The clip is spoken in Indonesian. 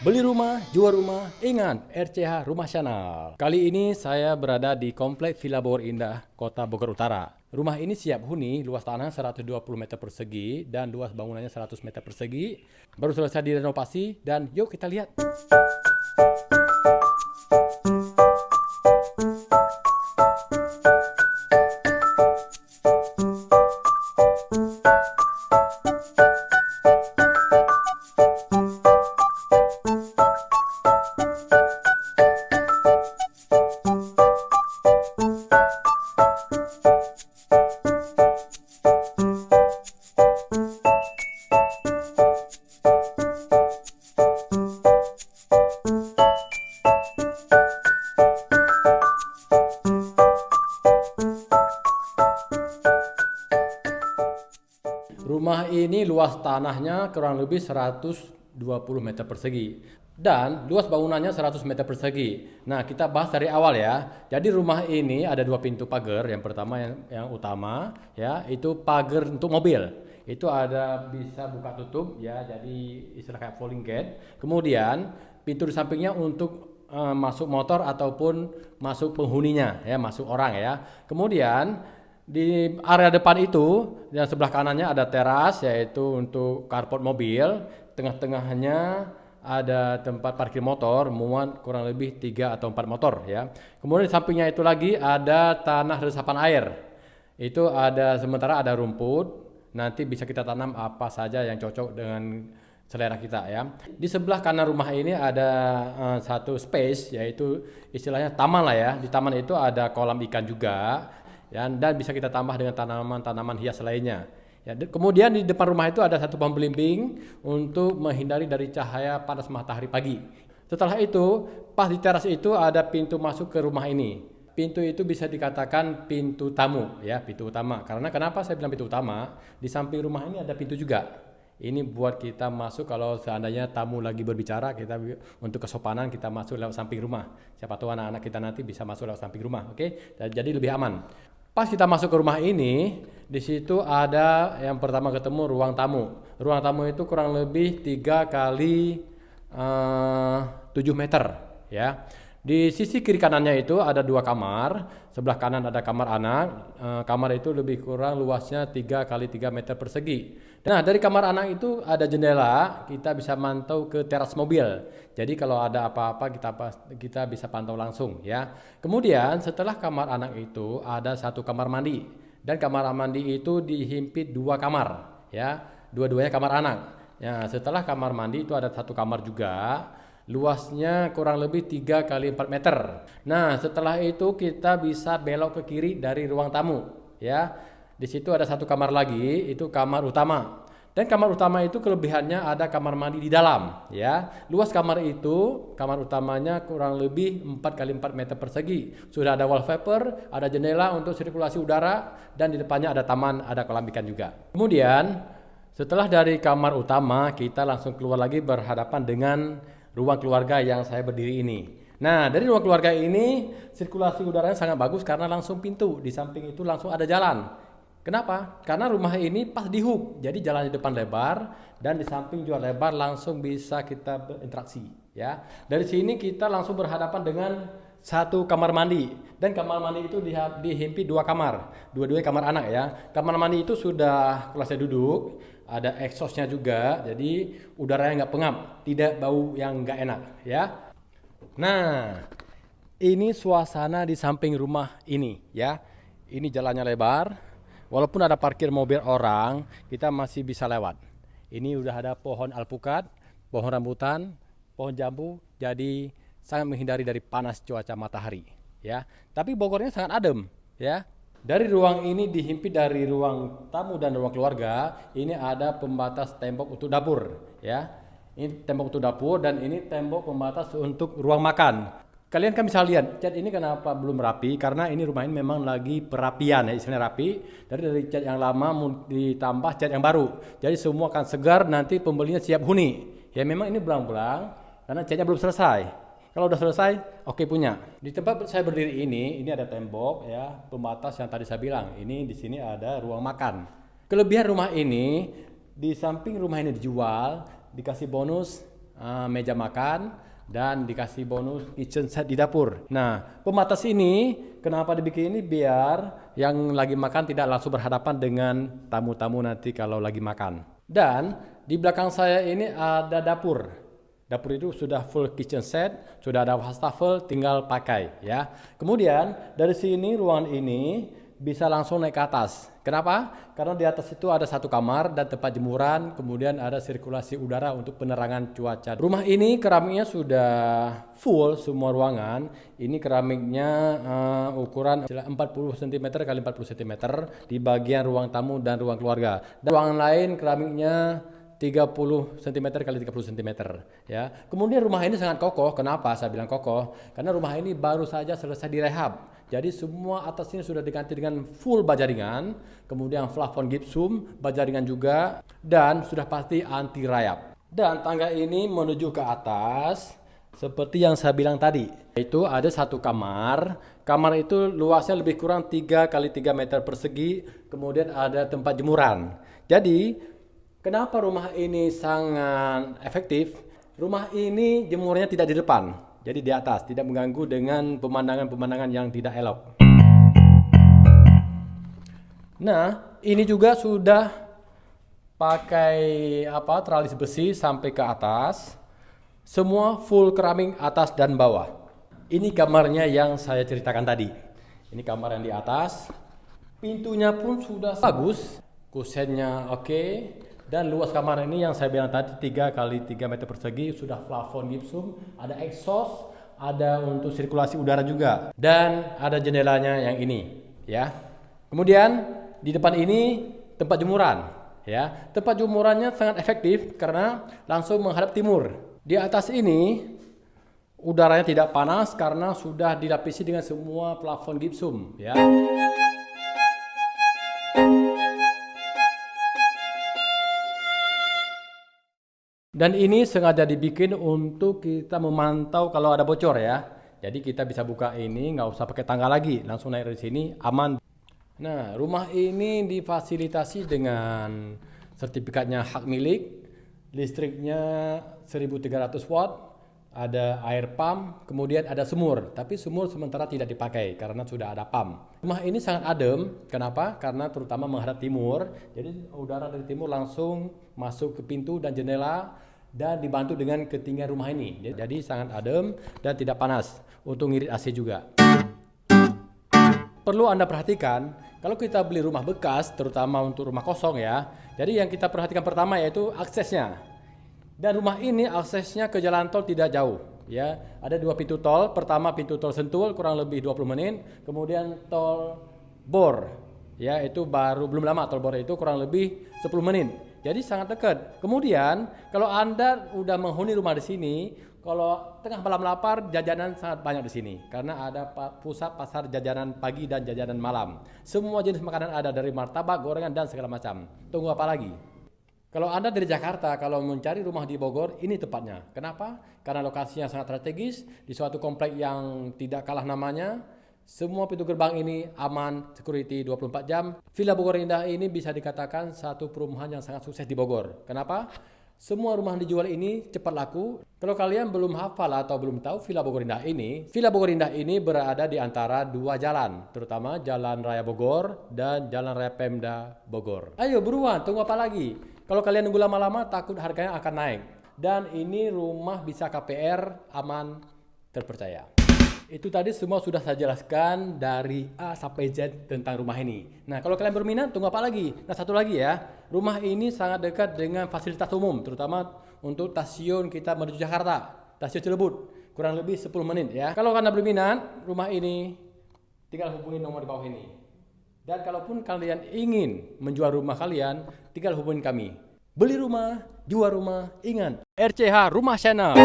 Beli rumah, jual rumah, ingat RCH Rumah Channel. Kali ini saya berada di Komplek Villa Bogor Indah, Kota Bogor Utara. Rumah ini siap huni, luas tanah 120 meter persegi dan luas bangunannya 100 meter persegi. Baru selesai direnovasi dan yuk kita lihat. Rumah ini luas tanahnya kurang lebih 120 meter persegi dan luas bangunannya 100 meter persegi. Nah, kita bahas dari awal ya. Jadi rumah ini ada dua pintu pagar. Yang pertama yang utama ya, itu pagar untuk mobil. Itu ada bisa buka tutup ya, jadi istilah kayak falling gate. Kemudian pintu di sampingnya untuk masuk motor ataupun masuk penghuninya ya, masuk orang ya. Kemudian di area depan itu, yang sebelah kanannya ada teras, yaitu untuk carport mobil. Tengah-tengahnya ada tempat parkir motor, muat kurang lebih 3 atau 4 motor ya. Kemudian di sampingnya itu lagi ada tanah resapan air. Itu ada sementara ada rumput, nanti bisa kita tanam apa saja yang cocok dengan selera kita ya. Di sebelah kanan rumah ini ada satu space, yaitu istilahnya taman lah ya. Di taman itu ada kolam ikan juga. Ya, dan bisa kita tambah dengan tanaman-tanaman hias lainnya. Ya, kemudian di depan rumah itu ada satu pohon belimbing untuk menghindari dari cahaya panas matahari pagi. Setelah itu, pas di teras itu ada pintu masuk ke rumah ini. Pintu itu bisa dikatakan pintu tamu, ya, pintu utama. Karena kenapa saya bilang pintu utama? Di samping rumah ini ada pintu juga. Ini buat kita masuk kalau seandainya tamu lagi berbicara, kita untuk kesopanan kita masuk lewat samping rumah. Siapa tahu anak-anak kita nanti bisa masuk lewat samping rumah, oke? Jadi lebih aman. Pas kita masuk ke rumah ini, di situ ada yang pertama ketemu ruang tamu. Ruang tamu itu kurang lebih 3 kali 7 meter ya. Di sisi kiri kanannya itu ada 2 kamar. Sebelah kanan ada kamar anak. Kamar itu lebih kurang luasnya 3 kali 3 meter persegi. Nah, dari kamar anak itu ada jendela, kita bisa mantau ke teras mobil. Jadi kalau ada apa-apa kita bisa pantau langsung ya. Kemudian setelah kamar anak itu ada satu kamar mandi, dan kamar mandi itu dihimpit 2 kamar ya. Dua-duanya kamar anak. Ya, setelah kamar mandi itu ada satu kamar juga. Luasnya kurang lebih 3 kali 4 meter. Nah, setelah itu kita bisa belok ke kiri dari ruang tamu ya. Di situ ada satu kamar lagi, itu kamar utama. Dan kamar utama itu kelebihannya ada kamar mandi di dalam ya. Luas kamar itu, kamar utamanya kurang lebih 4 kali 4 meter persegi. Sudah ada wallpaper, ada jendela untuk sirkulasi udara, dan di depannya ada taman, ada kolam ikan juga. Kemudian setelah dari kamar utama, kita langsung keluar lagi berhadapan dengan ruang keluarga yang saya berdiri ini. Nah, dari ruang keluarga ini sirkulasi udaranya sangat bagus karena langsung pintu. Di samping itu langsung ada jalan. Kenapa? Karena rumah ini pas di hook. Jadi jalan di depan lebar dan di samping juga lebar, langsung bisa kita berinteraksi ya. Dari sini kita langsung berhadapan dengan satu kamar mandi, dan kamar mandi itu dihimpit 2 kamar. Dua-duanya kamar anak ya. Kamar mandi itu sudah kelasnya duduk, ada exhaustnya juga, jadi udaranya nggak pengap, tidak bau yang nggak enak ya. Nah, ini suasana di samping rumah ini ya. Ini jalannya lebar, walaupun ada parkir mobil orang, kita masih bisa lewat. Ini udah ada pohon alpukat, pohon rambutan, pohon jambu, jadi sangat menghindari dari panas cuaca matahari ya. Tapi Bogornya sangat adem ya. Dari ruang ini dihimpit dari ruang tamu dan ruang keluarga, ini ada pembatas tembok untuk dapur ya. Ini tembok untuk dapur dan ini tembok pembatas untuk ruang makan. Kalian kan bisa lihat cat ini kenapa belum rapi, karena ini rumah ini memang lagi perapian ya, istilahnya rapi. Dari cat yang lama ditambah cat yang baru. Jadi semua akan segar, nanti pembelinya siap huni. Ya memang ini belang-belang karena catnya belum selesai. Kalau udah selesai, oke punya. Di tempat saya berdiri ini ada tembok ya, pembatas yang tadi saya bilang. Ini di sini ada ruang makan. Kelebihan rumah ini, di samping rumah ini dijual, dikasih bonus meja makan, dan dikasih bonus kitchen set di dapur. Nah, pembatas ini kenapa dibikin ini biar yang lagi makan tidak langsung berhadapan dengan tamu-tamu nanti kalau lagi makan. Dan di belakang saya ini ada dapur. Dapur itu sudah full kitchen set, sudah ada wastafel, tinggal pakai ya. Kemudian dari sini ruangan ini bisa langsung naik ke atas. Kenapa? Karena di atas itu ada satu kamar dan tempat jemuran, kemudian ada sirkulasi udara untuk penerangan cuaca. Rumah ini keramiknya sudah full semua ruangan. Ini keramiknya ukuran 40 cm x 40 cm di bagian ruang tamu dan ruang keluarga. Dan ruangan lain keramiknya 30 cm x 30 cm ya. Kemudian rumah ini sangat kokoh. Kenapa saya bilang kokoh? Karena rumah ini baru saja selesai direhab. Jadi semua atas ini sudah diganti dengan full baja ringan, kemudian plafon gipsum, baja ringan juga, dan sudah pasti anti rayap. Dan tangga ini menuju ke atas seperti yang saya bilang tadi. Itu ada satu kamar. Kamar itu luasnya lebih kurang 3 x 3 meter persegi, kemudian ada tempat jemuran. Jadi kenapa rumah ini sangat efektif? Rumah ini jemurnya tidak di depan, jadi di atas, tidak mengganggu dengan pemandangan-pemandangan yang tidak elok. Nah, ini juga sudah pakai teralis besi sampai ke atas. Semua full keramik atas dan bawah. Ini kamarnya yang saya ceritakan tadi. Ini kamar yang di atas. Pintunya pun sudah bagus, kusennya oke. Dan luas kamar ini yang saya bilang tadi 3 x 3 meter persegi, sudah plafon gipsum, ada exhaust, ada untuk sirkulasi udara juga, dan ada jendelanya yang ini ya. Kemudian di depan ini tempat jemuran ya. Tempat jemurannya sangat efektif karena langsung menghadap timur. Di atas ini udaranya tidak panas karena sudah dilapisi dengan semua plafon gipsum ya. Dan ini sengaja dibikin untuk kita memantau kalau ada bocor ya. Jadi kita bisa buka ini, nggak usah pakai tangga lagi, langsung naik dari sini, aman. Nah, rumah ini difasilitasi dengan sertifikatnya hak milik, listriknya 1300 watt, ada air pump, kemudian ada sumur. Tapi sumur sementara tidak dipakai karena sudah ada pump. Rumah ini sangat adem, kenapa? Karena terutama menghadap timur, jadi udara dari timur langsung masuk ke pintu dan jendela dan dibantu dengan ketinggian rumah ini. Jadi sangat adem dan tidak panas untuk ngirit AC juga. Perlu Anda perhatikan, kalau kita beli rumah bekas, terutama untuk rumah kosong ya, jadi yang kita perhatikan pertama yaitu aksesnya. Dan rumah ini aksesnya ke jalan tol tidak jauh ya. Ada 2 pintu tol, pertama pintu tol Sentul kurang lebih 20 menit, kemudian tol Bor ya, itu baru belum lama tol Bor itu kurang lebih 10 menit. Jadi sangat dekat. Kemudian kalau Anda udah menghuni rumah di sini, kalau tengah malam lapar, jajanan sangat banyak di sini karena ada pusat pasar jajanan pagi dan jajanan malam. Semua jenis makanan ada, dari martabak, gorengan dan segala macam. Tunggu apa lagi? Kalau Anda dari Jakarta, kalau mencari rumah di Bogor, ini tepatnya. Kenapa? Karena lokasinya sangat strategis di suatu komplek yang tidak kalah namanya. Semua pintu gerbang ini aman, security 24 jam. Villa Bogor Indah ini bisa dikatakan satu perumahan yang sangat sukses di Bogor. Kenapa? Semua rumah yang dijual ini cepat laku. Kalau kalian belum hafal atau belum tahu Villa Bogor Indah ini berada di antara 2 jalan, terutama Jalan Raya Bogor dan Jalan Raya Pemda Bogor. Ayo buruan, tunggu apa lagi? Kalau kalian nunggu lama-lama, takut harganya akan naik. Dan ini rumah bisa KPR, aman, terpercaya. Itu tadi semua sudah saya jelaskan dari A sampai Z tentang rumah ini. Nah, kalau kalian berminat, tunggu apa lagi? Nah, satu lagi ya, rumah ini sangat dekat dengan fasilitas umum, terutama untuk stasiun kita menuju Jakarta, stasiun Cilebut, kurang lebih 10 menit ya. Kalau kalian berminat, rumah ini tinggal hubungi nomor di bawah ini. Dan kalaupun kalian ingin menjual rumah kalian, tinggal hubungi kami. Beli rumah, jual rumah, ingat, RCH Rumah Channel.